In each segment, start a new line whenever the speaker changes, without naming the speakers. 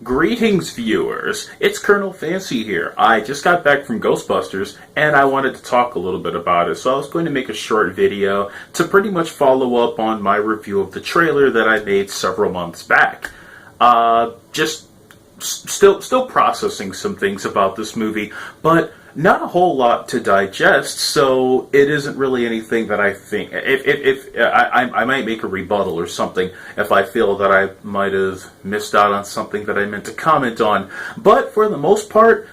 Greetings, viewers. It's Colonel Fancy here. I just got back from Ghostbusters, and I wanted to talk a little bit about it, so I was going to make a short video to pretty much follow up on my review of the trailer that I made several months back. Still processing some things about this movie, but not a whole lot to digest, so it isn't really anything that I think... I might make a rebuttal or something if I feel that I might have missed out on something that I meant to comment on. But for the most part,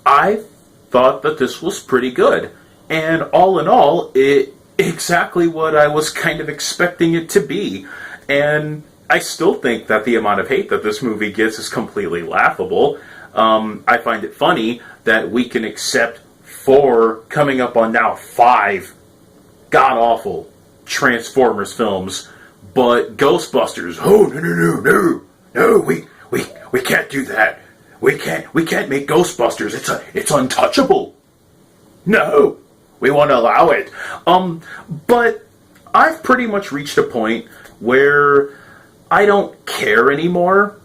I thought that this was pretty good. And all in all, it exactly what I was kind of expecting it to be. And I still think that the amount of hate that this movie gets is completely laughable. I find it funny that we can accept 4, coming up on now 5, god-awful Transformers films, but Ghostbusters, oh, no, we can't do that. We can't make Ghostbusters. It's untouchable. No, we won't allow it. But I've pretty much reached a point where I don't care anymore.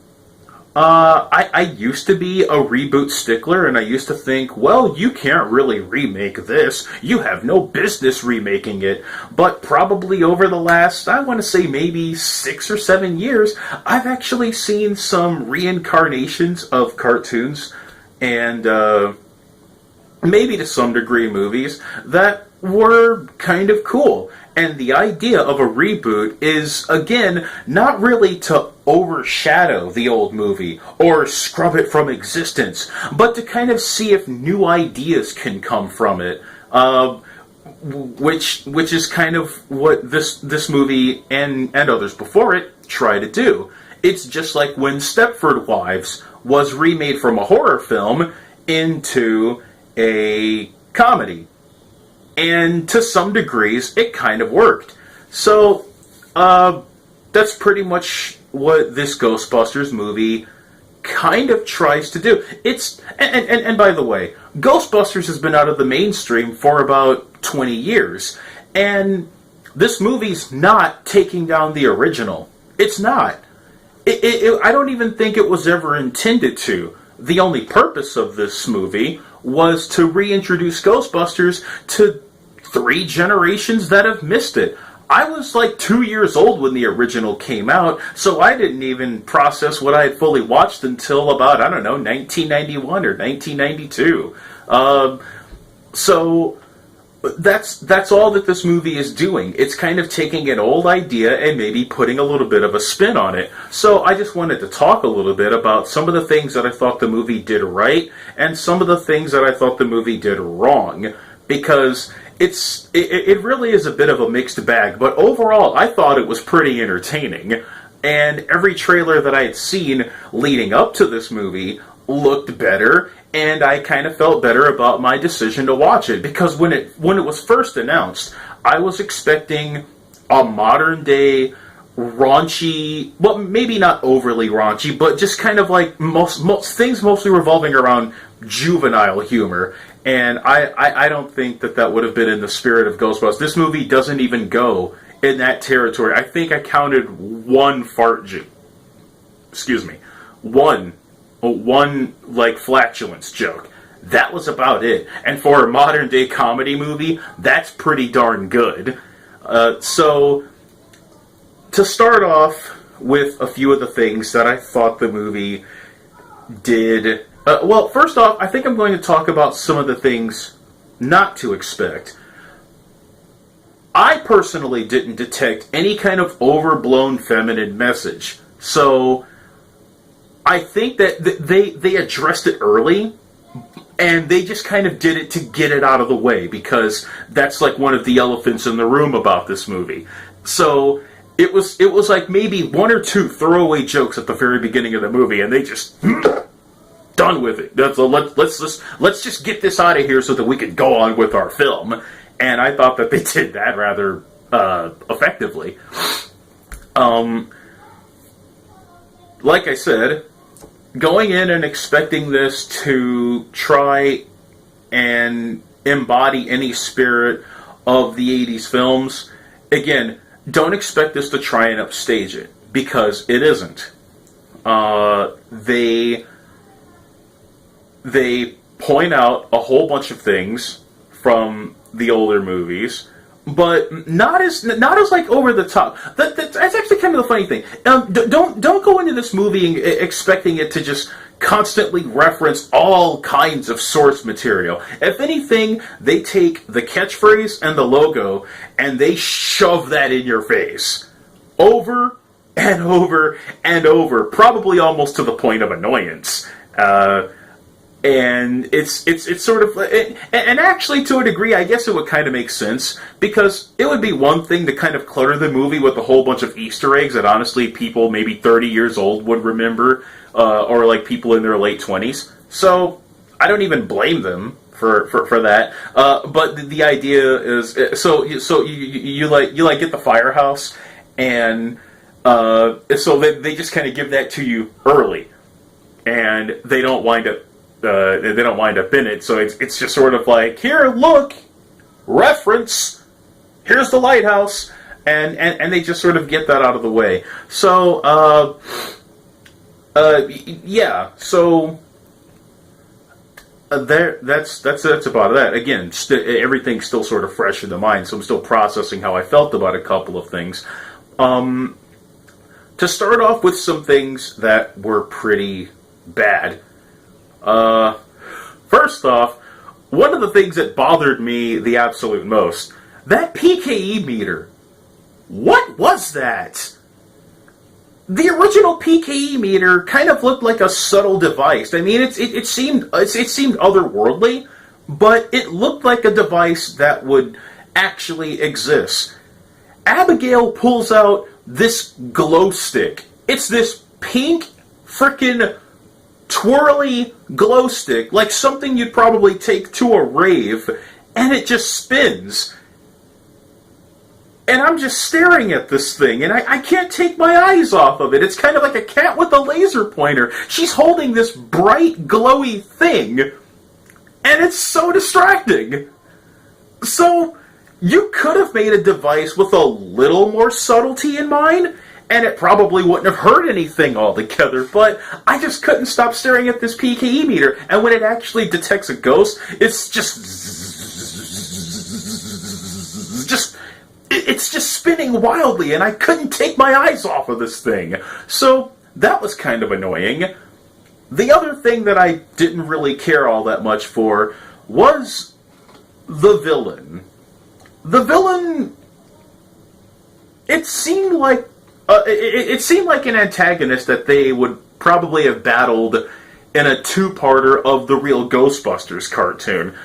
I used to be a reboot stickler, and I used to think, well, you can't really remake this. You have no business remaking it. But probably over the last, I want to say maybe 6 or 7 years, I've actually seen some reincarnations of cartoons and maybe to some degree movies that were kind of cool. And the idea of a reboot is, again, not really to overshadow the old movie or scrub it from existence, but to kind of see if new ideas can come from it, which is kind of what this movie and others before it try to do. It's just like when Stepford Wives was remade from a horror film into a comedy. And to some degrees, it kind of worked. So, that's pretty much what this Ghostbusters movie kind of tries to do. And by the way, Ghostbusters has been out of the mainstream for about 20 years. And this movie's not taking down the original. It's not. I don't even think it was ever intended to. The only purpose of this movie was to reintroduce Ghostbusters to 3 generations that have missed it. I was like 2 years old when the original came out, so I didn't even process what I had fully watched until about, 1991 or 1992. So that's all that this movie is doing. It's kind of taking an old idea and maybe putting a little bit of a spin on it. So I just wanted to talk a little bit about some of the things that I thought the movie did right and some of the things that I thought the movie did wrong, because it really is a bit of a mixed bag, but overall I thought it was pretty entertaining. And every trailer that I had seen leading up to this movie looked better, and I kind of felt better about my decision to watch it, because when it was first announced, I was expecting a modern day raunchy, well, maybe not overly raunchy, but just kind of like most things mostly revolving around juvenile humor. And I don't think that would have been in the spirit of Ghostbusters. This movie doesn't even go in that territory. I think I counted one fart joke. Excuse me. One like flatulence joke. That was about it. And for a modern day comedy movie, that's pretty darn good. So to start off with a few of the things that I thought the movie did. Well, first off, I think I'm going to talk about some of the things not to expect. I personally didn't detect any kind of overblown feminine message. So I think that they addressed it early, and they just kind of did it to get it out of the way, because that's like one of the elephants in the room about this movie. So it was like maybe 1 or 2 throwaway jokes at the very beginning of the movie, and they just done with it. Let's just get this out of here so that we can go on with our film. And I thought that they did that rather effectively. Like I said, going in and expecting this to try and embody any spirit of the 80s films, again, don't expect this to try and upstage it, because it isn't. They point out a whole bunch of things from the older movies, but not as like over the top. That's actually kind of the funny thing. Don't go into this movie expecting it to just constantly reference all kinds of source material. If anything, they take the catchphrase and the logo and they shove that in your face over and over and over, probably almost to the point of annoyance. And it's sort of, and actually to a degree, I guess it would kind of make sense, because it would be one thing to kind of clutter the movie with a whole bunch of Easter eggs that honestly people maybe 30 years old would remember, or like people in their late 20s. So I don't even blame them for that. But the idea is, so you get the firehouse, and so they just kind of give that to you early, and they don't wind up in it. So it's just sort of like, here, look, reference, here's the lighthouse, and they just sort of get that out of the way. So yeah, so that's about that. Again, everything's still sort of fresh in the mind, so I'm still processing how I felt about a couple of things. To start off with some things that were pretty bad. First off, one of the things that bothered me the absolute most, that PKE meter. What was that? The original PKE meter kind of looked like a subtle device. I mean, it seemed otherworldly, but it looked like a device that would actually exist. Abigail pulls out this glow stick. It's this pink frickin' twirly glow stick, like something you'd probably take to a rave, and it just spins. And I'm just staring at this thing, and I can't take my eyes off of it. It's kind of like a cat with a laser pointer. She's holding this bright, glowy thing, and it's so distracting. So, you could have made a device with a little more subtlety in mind, and it probably wouldn't have hurt anything altogether, but I just couldn't stop staring at this PKE meter, and when it actually detects a ghost, it's just spinning wildly, and I couldn't take my eyes off of this thing. So, that was kind of annoying. The other thing that I didn't really care all that much for was the villain. The villain, it seemed like an antagonist that they would probably have battled in a two-parter of the real Ghostbusters cartoon.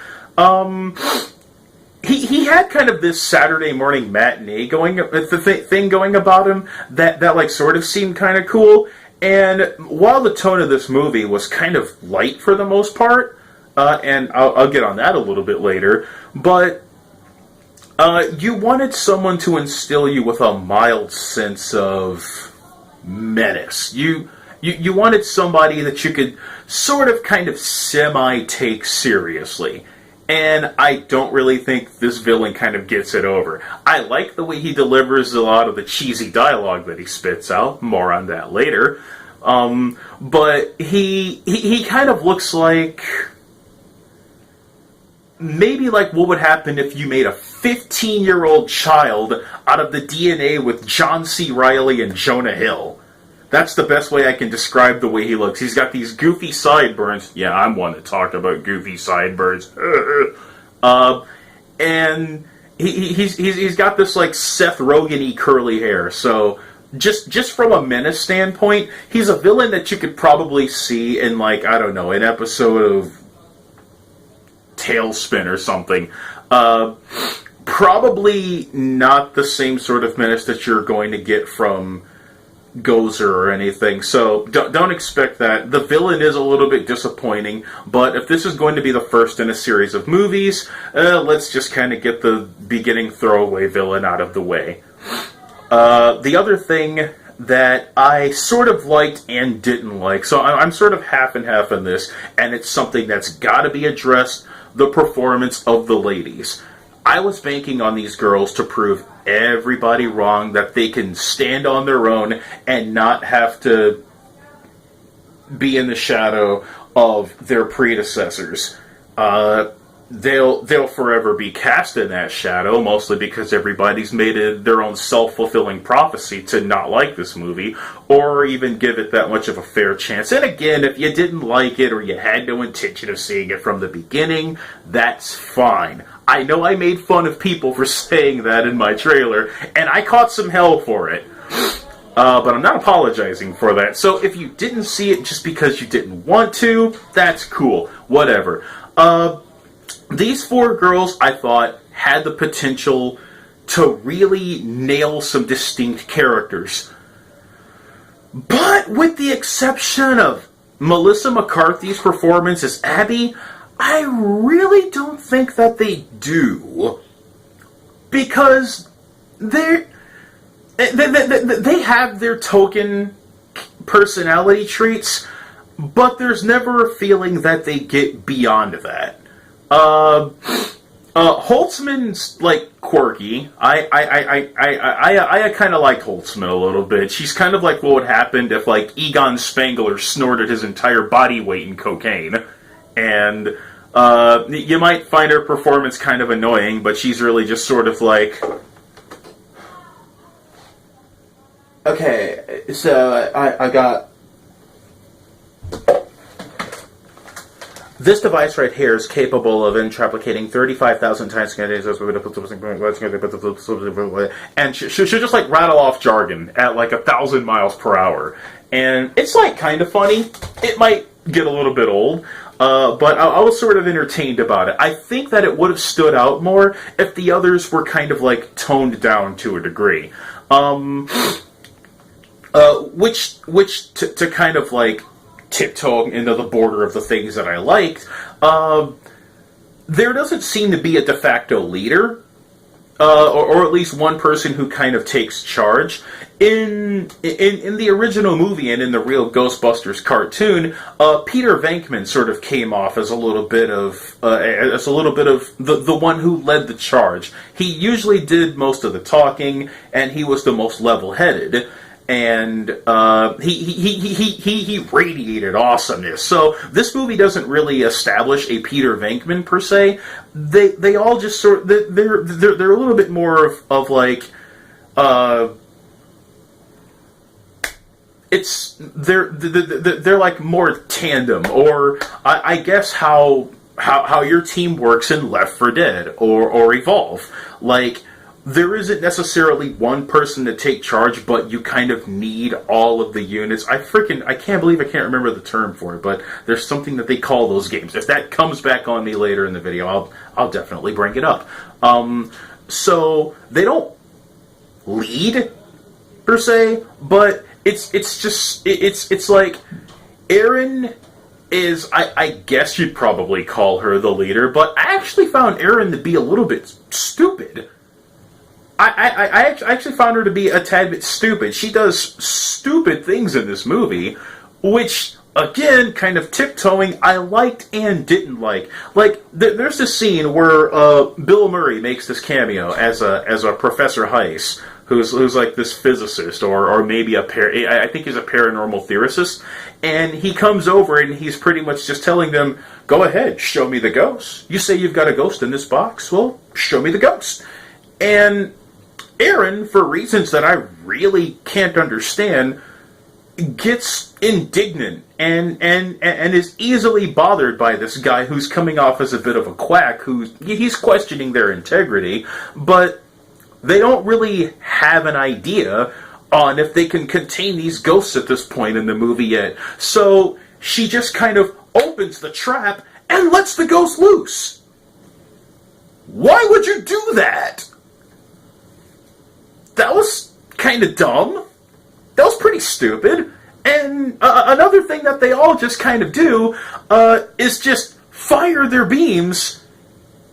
He had kind of this Saturday morning matinee thing going about him that like sort of seemed kind of cool. And while the tone of this movie was kind of light for the most part, and I'll get on that a little bit later, but you wanted someone to instill you with a mild sense of menace. You wanted somebody that you could sort of kind of semi-take seriously. And I don't really think this villain kind of gets it over. I like the way he delivers a lot of the cheesy dialogue that he spits out. More on that later. But he kind of looks like maybe like what would happen if you made a 15-year-old child out of the DNA with John C. Reilly and Jonah Hill. That's the best way I can describe the way he looks. He's got these goofy sideburns. Yeah, I'm one to talk about goofy sideburns. And he's got this like Seth Rogen-y curly hair. So just from a menace standpoint, he's a villain that you could probably see in like, I don't know, an episode of Tailspin or something. Probably not the same sort of menace that you're going to get from Gozer or anything, so don't expect that. The villain is a little bit disappointing, but if this is going to be the first in a series of movies, let's just kind of get the beginning throwaway villain out of the way. The other thing that I sort of liked and didn't like, so I'm sort of half and half in this, and it's something that's got to be addressed, the performance of the ladies. I was banking on these girls to prove everybody wrong, that they can stand on their own and not have to be in the shadow of their predecessors. They'll forever be cast in that shadow, mostly because everybody's made it their own self-fulfilling prophecy to not like this movie, or even give it that much of a fair chance. And again, if you didn't like it, or you had no intention of seeing it from the beginning, that's fine. I know I made fun of people for saying that in my trailer, and I caught some hell for it. But I'm not apologizing for that. So if you didn't see it just because you didn't want to, that's cool. Whatever. These 4 girls, I thought, had the potential to really nail some distinct characters. But with the exception of Melissa McCarthy's performance as Abby, I really don't think that they do. Because they have their token personality traits, but there's never a feeling that they get beyond that. Holtzman's like quirky. I kind of like Holtzman a little bit. She's kind of like what would happen if like Egon Spengler snorted his entire body weight in cocaine, and you might find her performance kind of annoying, but she's really just sort of like. Okay, so I got. This device right here is capable of intraplicating 35,000 times, and she'll just like rattle off jargon at like 1,000 miles per hour. And it's like kind of funny. It might get a little bit old, but I was sort of entertained about it. I think that it would have stood out more if the others were kind of like toned down to a degree. Which to kind of like tiptoe into the border of the things that I liked, there doesn't seem to be a de facto leader, or at least one person who kind of takes charge. In the original movie and in the real Ghostbusters cartoon, Peter Venkman sort of came off as a little bit of the one who led the charge. He usually did most of the talking, and he was the most level-headed. And he radiated awesomeness. So this movie doesn't really establish a Peter Venkman per se. They all just sort they're a little bit more of like they're like more tandem, or I guess how your team works in Left 4 Dead or Evolve. Like, there isn't necessarily one person to take charge, but you kind of need all of the units. I can't believe I can't remember the term for it, but there's something that they call those games. If that comes back on me later in the video, I'll definitely bring it up. So they don't lead per se, but it's like Erin is, I guess you'd probably call her the leader, but I actually found Erin to be a little bit stupid. I actually found her to be a tad bit stupid. She does stupid things in this movie, which, again, kind of tiptoeing, I liked and didn't like. Like, there's this scene where Bill Murray makes this cameo as a Professor Heiss, who's like this physicist, or maybe I think he's a paranormal theorist, and he comes over and he's pretty much just telling them, go ahead, show me the ghost. You say you've got a ghost in this box? Well, show me the ghost. And Erin, for reasons that I really can't understand, gets indignant and is easily bothered by this guy who's coming off as a bit of a quack, he's questioning their integrity, but they don't really have an idea on if they can contain these ghosts at this point in the movie yet. So she just kind of opens the trap and lets the ghost loose. Why would you do that? That was kind of dumb. That was pretty stupid. And another thing that they all just kind of do is just fire their beams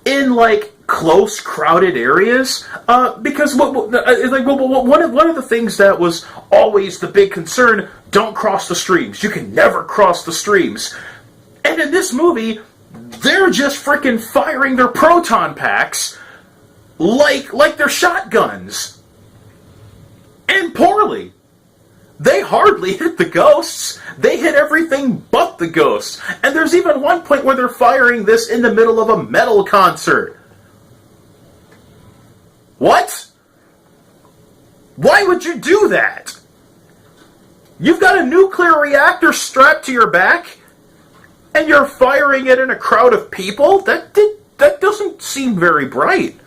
in, like, close, crowded areas. Because one of the things that was always the big concern, don't cross the streams. You can never cross the streams. And in this movie, they're just freaking firing their proton packs like they're shotguns. And poorly. They hardly hit the ghosts. They hit everything but the ghosts. And there's even one point where they're firing this in the middle of a metal concert. What? Why would you do that? You've got a nuclear reactor strapped to your back, and you're firing it in a crowd of people? That doesn't seem very bright.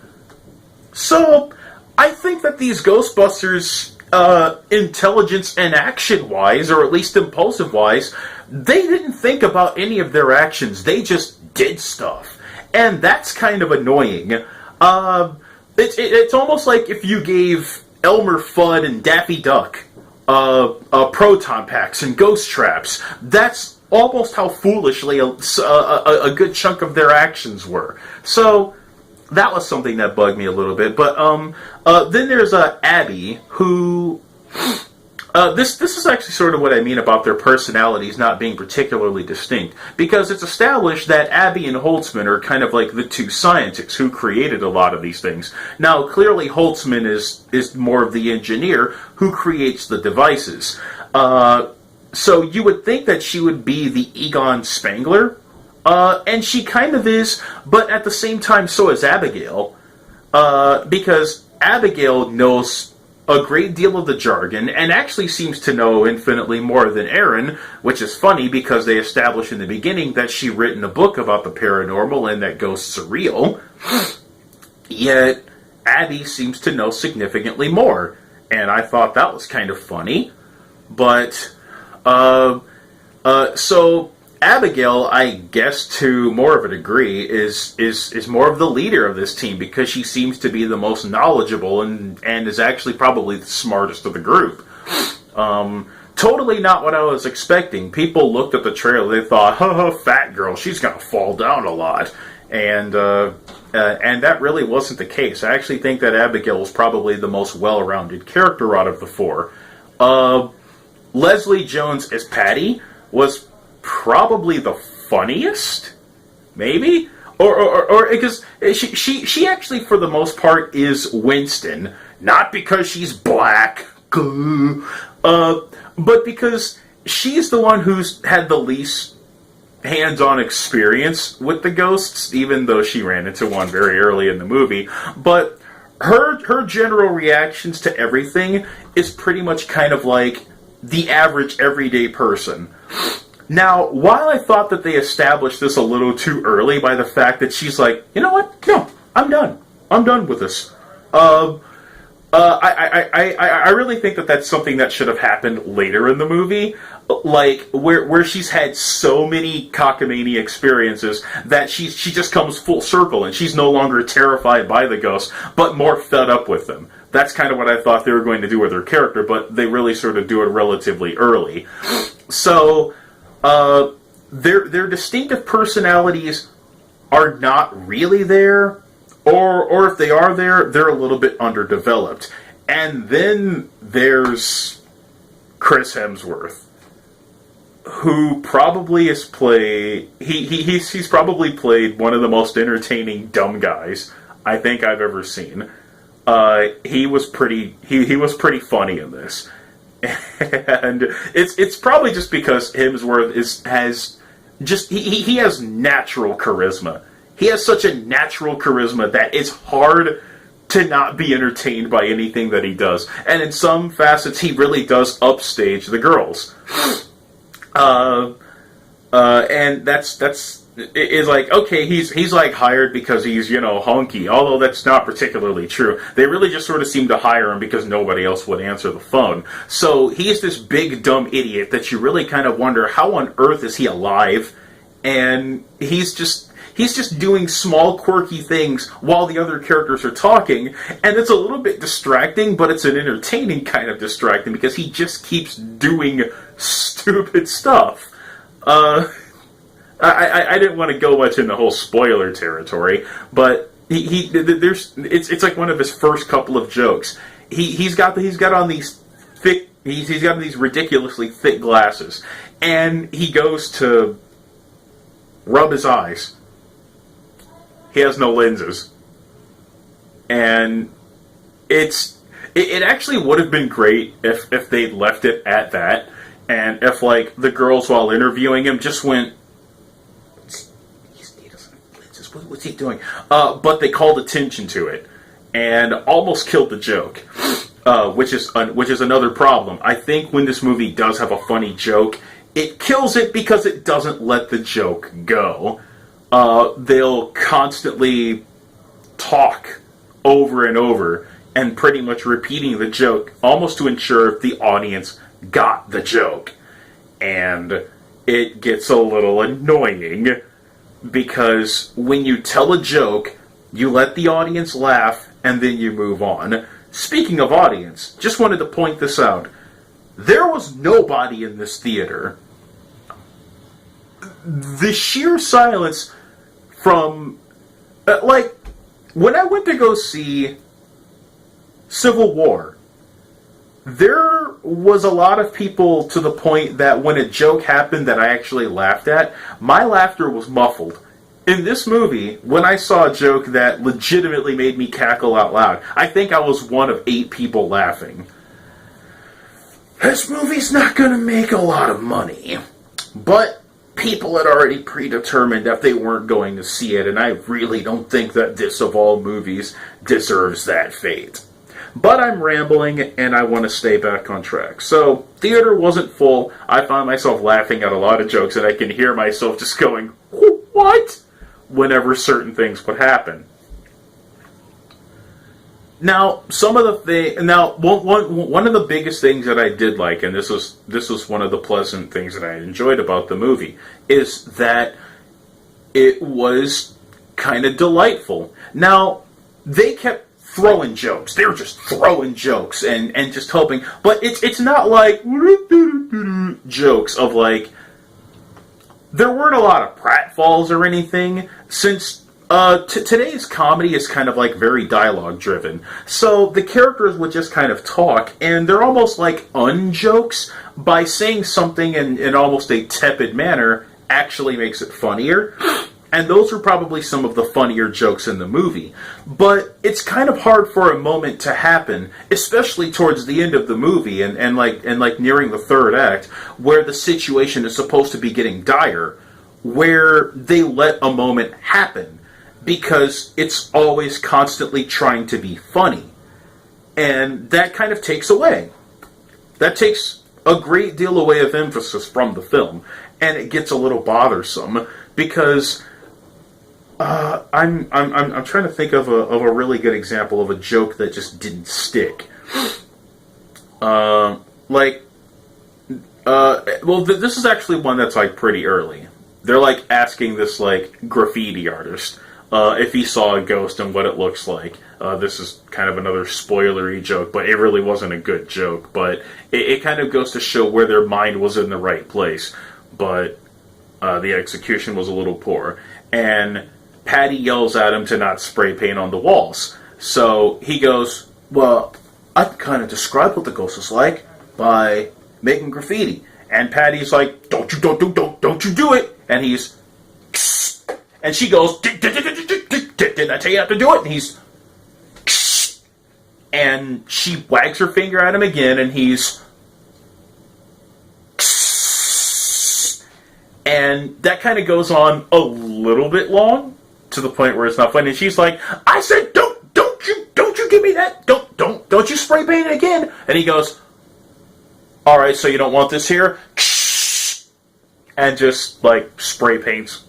So, I think that these Ghostbusters, intelligence and action-wise, or at least impulsive-wise, they didn't think about any of their actions. They just did stuff. And that's kind of annoying. It's almost like if you gave Elmer Fudd and Daffy Duck proton packs and ghost traps. That's almost how foolishly a good chunk of their actions were. So that was something that bugged me a little bit. But then there's Abby, who this is actually sort of what I mean about their personalities not being particularly distinct, because it's established that Abby and Holtzman are kind of like the two scientists who created a lot of these things. Now, clearly Holtzman is more of the engineer who creates the devices. So you would think that she would be the Egon Spangler, and she kind of is, but at the same time so is Abigail, because Abigail knows a great deal of the jargon, and actually seems to know infinitely more than Erin, which is funny because they established in the beginning that she'd written a book about the paranormal and that ghosts are real. Yet, Abby seems to know significantly more, and I thought that was kind of funny. But, so Abigail, I guess to more of a degree, is more of the leader of this team because she seems to be the most knowledgeable and is actually probably the smartest of the group. Totally not what I was expecting. People looked at the trailer, they thought, fat girl, she's gonna fall down a lot. And that really wasn't the case. I actually think that Abigail was probably the most well-rounded character out of the four. Leslie Jones as Patty was probably the funniest, maybe, or because she actually for the most part is Winston, not because she's black, but because she's the one who's had the least hands-on experience with the ghosts, even though she ran into one very early in the movie. But her general reactions to everything is pretty much kind of like the average everyday person. Now, while I thought that they established this a little too early by the fact that she's like, you know what? No, I'm done. I'm done with this. I really think that that's something that should have happened later in the movie, like where she's had so many cockamamie experiences that she just comes full circle and she's no longer terrified by the ghosts, but more fed up with them. That's kind of what I thought they were going to do with her character, but they really sort of do it relatively early. So their distinctive personalities are not really there, or if they are there, they're a little bit underdeveloped. And then there's Chris Hemsworth, who probably has played he's probably played one of the most entertaining dumb guys I think I've ever seen. He was pretty funny in this. And it's probably just because Hemsworth has natural charisma. He has such a natural charisma that it's hard to not be entertained by anything that he does. And in some facets, he really does upstage the girls. And that's like, okay, he's like hired because he's, hunky, although that's not particularly true. They really just sort of seem to hire him because nobody else would answer the phone. So he's this big dumb idiot that you really kind of wonder how on earth is he alive, and he's just doing small quirky things while the other characters are talking, and it's a little bit distracting, but it's an entertaining kind of distracting because he just keeps doing stupid stuff. I didn't want to go much in the whole spoiler territory, but it's like one of his first couple of jokes. He's got on these thick, he's got these ridiculously thick glasses, and he goes to rub his eyes. He has no lenses. And it actually would have been great if they'd left it at that, and if, like, the girls, while interviewing him, just went, what's he doing? But they called attention to it, and almost killed the joke, which is another problem. I think when this movie does have a funny joke, it kills it because it doesn't let the joke go. They'll constantly talk over and over, and pretty much repeating the joke, almost to ensure the audience got the joke. And it gets a little annoying, because when you tell a joke, you let the audience laugh, and then you move on. Speaking of audience, just wanted to point this out. There was nobody in this theater. The sheer silence from... like, when I went to go see Civil War, there was a lot of people, to the point that when a joke happened that I actually laughed at, my laughter was muffled. In this movie, when I saw a joke that legitimately made me cackle out loud, I think I was one of 8 people laughing. This movie's not going to make a lot of money, but people had already predetermined that they weren't going to see it, and I really don't think that this, of all movies, deserves that fate. But I'm rambling, and I want to stay back on track. So, theater wasn't full. I found myself laughing at a lot of jokes, and I can hear myself just going, "What?" whenever certain things would happen. Now, one of the biggest things that I did like, and this was one of the pleasant things that I enjoyed about the movie, is that it was kind of delightful. Now, they kept throwing jokes. They were just throwing jokes and just hoping. But it's not like jokes of, like, there weren't a lot of pratfalls or anything, since today's comedy is kind of, like, very dialogue driven. So the characters would just kind of talk, and they're almost like un-jokes. By saying something in almost a tepid manner actually makes it funnier. And those are probably some of the funnier jokes in the movie. But it's kind of hard for a moment to happen, especially towards the end of the movie and nearing the third act, where the situation is supposed to be getting dire, where they let a moment happen, because it's always constantly trying to be funny. And that kind of takes away. That takes a great deal away of emphasis from the film. And it gets a little bothersome, because I'm trying to think of a really good example of a joke that just didn't stick. This is actually one that's, like, pretty early. They're, like, asking this, like, graffiti artist if he saw a ghost and what it looks like. This is kind of another spoilery joke, but it really wasn't a good joke. But it kind of goes to show where their mind was in the right place. But the execution was a little poor. And Patty yells at him to not spray paint on the walls. So he goes, "Well, I can kind of describe what the ghost is like by making graffiti." And Patty's like, don't you do it. And he's, and she goes, didn't I tell you not to do it? And he's, and she wags her finger at him again, and he's, and that kind of goes on a little bit long, to the point where it's not funny. And she's like, "I said, don't you give me that, don't you spray paint it again." And he goes, "All right, so you don't want this here?" And just, like, spray paints.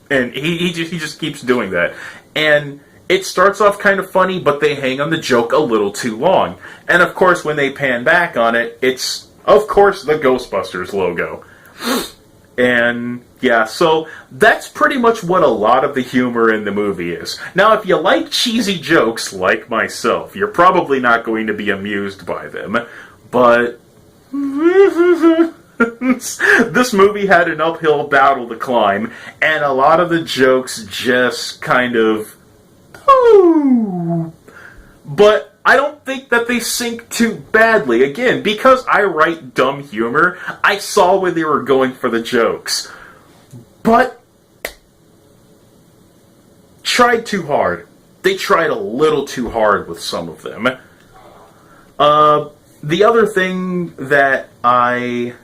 And he just keeps doing that. And it starts off kind of funny, but they hang on the joke a little too long. And of course, when they pan back on it, it's, of course, the Ghostbusters logo. And yeah, so that's pretty much what a lot of the humor in the movie is. Now, if you like cheesy jokes, like myself, you're probably not going to be amused by them. But this movie had an uphill battle to climb, and a lot of the jokes just kind of... But I don't think that they sink too badly. Again, because I write dumb humor, I saw where they were going for the jokes. But tried too hard. they tried a little too hard with some of them. The other thing that I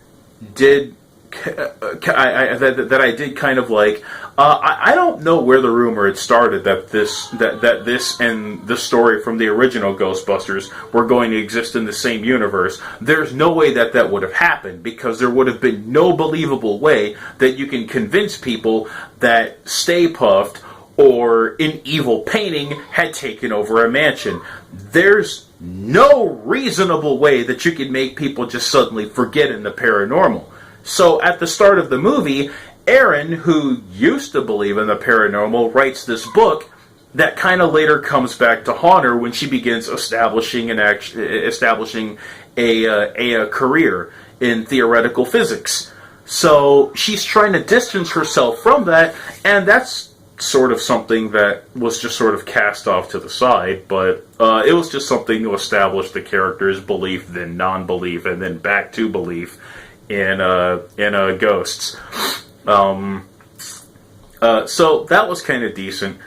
did that I did kind of like, I don't know where the rumor had started that this and the story from the original Ghostbusters were going to exist in the same universe. There's no way that would have happened, because there would have been no believable way that you can convince people that Stay Puft or an evil painting had taken over a mansion. There's no reasonable way that you could make people just suddenly forget in the paranormal. So at the start of the movie, Aaron, who used to believe in the paranormal, writes this book that kind of later comes back to haunt her when she begins establishing a career in theoretical physics. So she's trying to distance herself from that, and that's sort of something that was just sort of cast off to the side, but it was just something to establish the character's belief, then non-belief, and then back to belief in ghosts. So that was kind of decent.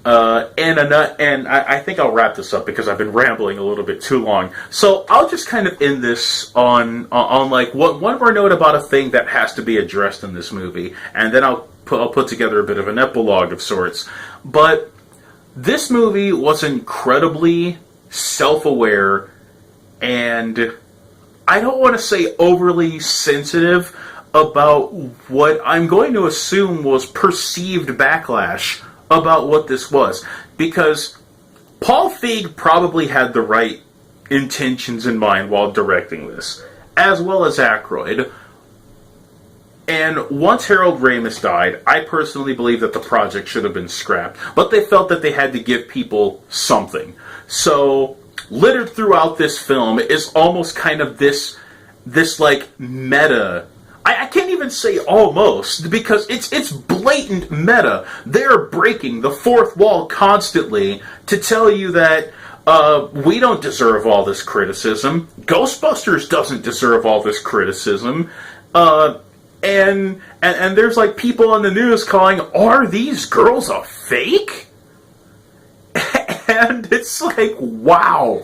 And I think I'll wrap this up because I've been rambling a little bit too long. So I'll just kind of end this on like one more note about a thing that has to be addressed in this movie, and then I'll put together a bit of an epilogue of sorts. But this movie was incredibly self-aware, and I don't want to say overly sensitive about what I'm going to assume was perceived backlash about what this was. Because Paul Feig probably had the right intentions in mind while directing this, as well as Aykroyd. And once Harold Ramis died, I personally believe that the project should have been scrapped. But they felt that they had to give people something. So littered throughout this film is almost kind of this like meta. I can't even say almost, because it's blatant meta. They're breaking the fourth wall constantly to tell you that we don't deserve all this criticism. Ghostbusters doesn't deserve all this criticism. And there's like people on the news calling, "Are these girls a fake?" And it's like, wow.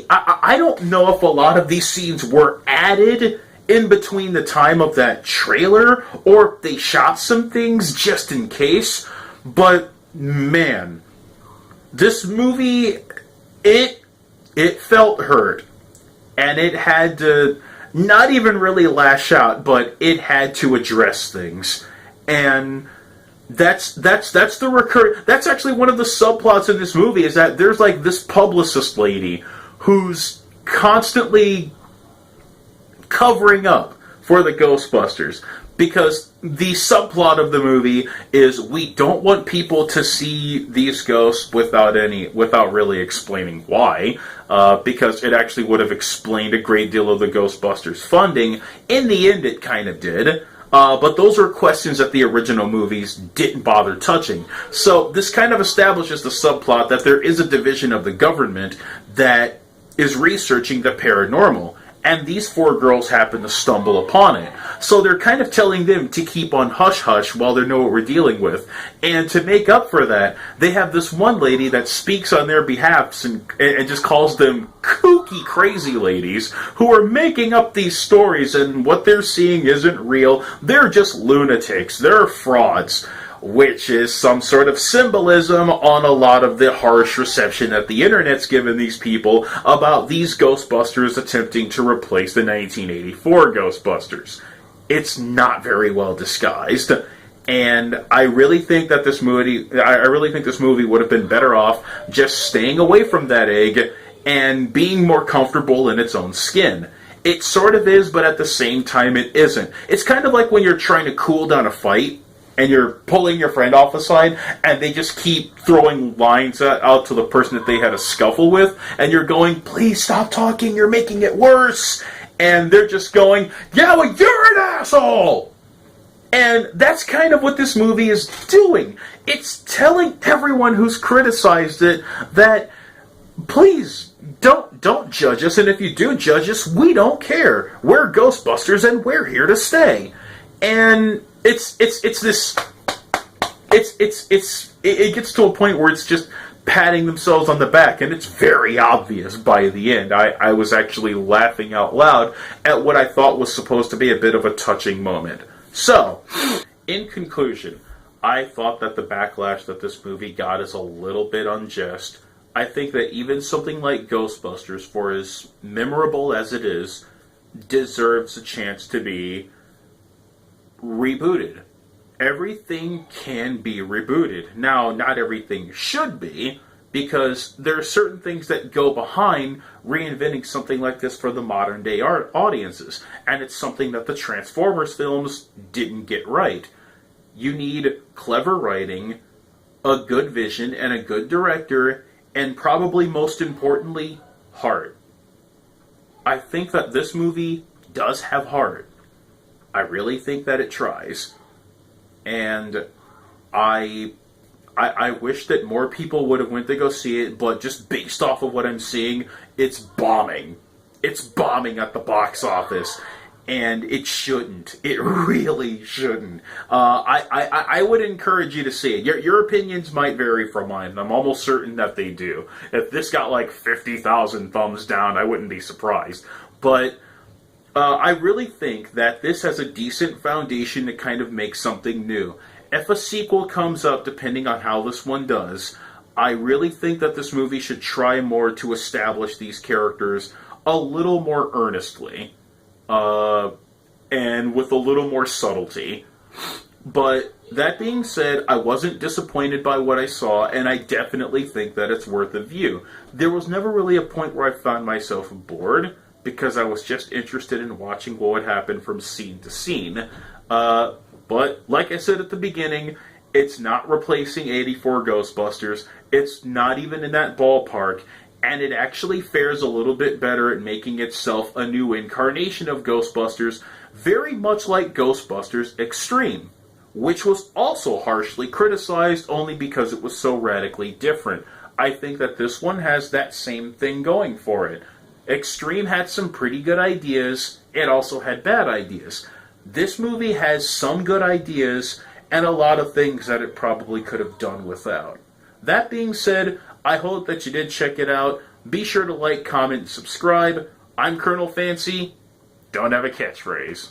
I don't know if a lot of these scenes were added in between the time of that trailer, or if they shot some things just in case. But man, this movie, it felt hurt, and it had to not even really lash out, but it had to address things. And that's the recurring. That's actually one of the subplots in this movie, is that there's like this publicist lady who's constantly covering up for the Ghostbusters, because the subplot of the movie is we don't want people to see these ghosts without really explaining why, because it actually would have explained a great deal of the Ghostbusters funding. In the end, it kind of did. But those are questions that the original movies didn't bother touching. So this kind of establishes the subplot that there is a division of the government that is researching the paranormal, and these four girls happen to stumble upon it. So they're kind of telling them to keep on hush-hush while they know what we're dealing with. And to make up for that, they have this one lady that speaks on their behalf and just calls them kooky crazy ladies who are making up these stories, and what they're seeing isn't real. They're just lunatics. They're frauds. Which is some sort of symbolism on a lot of the harsh reception that the internet's given these people about these Ghostbusters attempting to replace the 1984 Ghostbusters. It's not very well disguised, and I really think that this movie would have been better off just staying away from that egg and being more comfortable in its own skin. It sort of is, but at the same time it isn't. It's kind of like when you're trying to cool down a fight, and you're pulling your friend off the side, and they just keep throwing lines out to the person that they had a scuffle with, and you're going, "Please stop talking, you're making it worse." And they're just going, "Yeah, well, you're an asshole!" And that's kind of what this movie is doing. It's telling everyone who's criticized it that, please, don't judge us, and if you do judge us, we don't care. We're Ghostbusters, and we're here to stay. And it's this it gets to a point where it's just patting themselves on the back, and it's very obvious by the end. I was actually laughing out loud at what I thought was supposed to be a bit of a touching moment. So, in conclusion, I thought that the backlash that this movie got is a little bit unjust. I think that even something like Ghostbusters, for as memorable as it is, deserves a chance to be rebooted. Everything can be rebooted. Now, not everything should be, because there are certain things that go behind reinventing something like this for the modern day audiences, and it's something that the Transformers films didn't get right. You need clever writing, a good vision, and a good director, and probably most importantly, heart. I think that this movie does have heart. I really think that it tries. And I wish that more people would have went to go see it, but just based off of what I'm seeing, it's bombing. It's bombing at the box office. And it shouldn't. It really shouldn't. I would encourage you to see it. Your opinions might vary from mine, and I'm almost certain that they do. If this got like 50,000 thumbs down, I wouldn't be surprised. But I really think that this has a decent foundation to kind of make something new. If a sequel comes up, depending on how this one does, I really think that this movie should try more to establish these characters a little more earnestly. And with a little more subtlety. But that being said, I wasn't disappointed by what I saw, and I definitely think that it's worth a view. There was never really a point where I found myself bored, because I was just interested in watching what would happen from scene to scene. But, like I said at the beginning, it's not replacing 84 Ghostbusters, it's not even in that ballpark, and it actually fares a little bit better at making itself a new incarnation of Ghostbusters, very much like Ghostbusters Extreme, which was also harshly criticized only because it was so radically different. I think that this one has that same thing going for it. Extreme had some pretty good ideas, it also had bad ideas. This movie has some good ideas, and a lot of things that it probably could have done without. That being said, I hope that you did check it out. Be sure to like, comment, and subscribe. I'm Colonel Fancy. Don't have a catchphrase.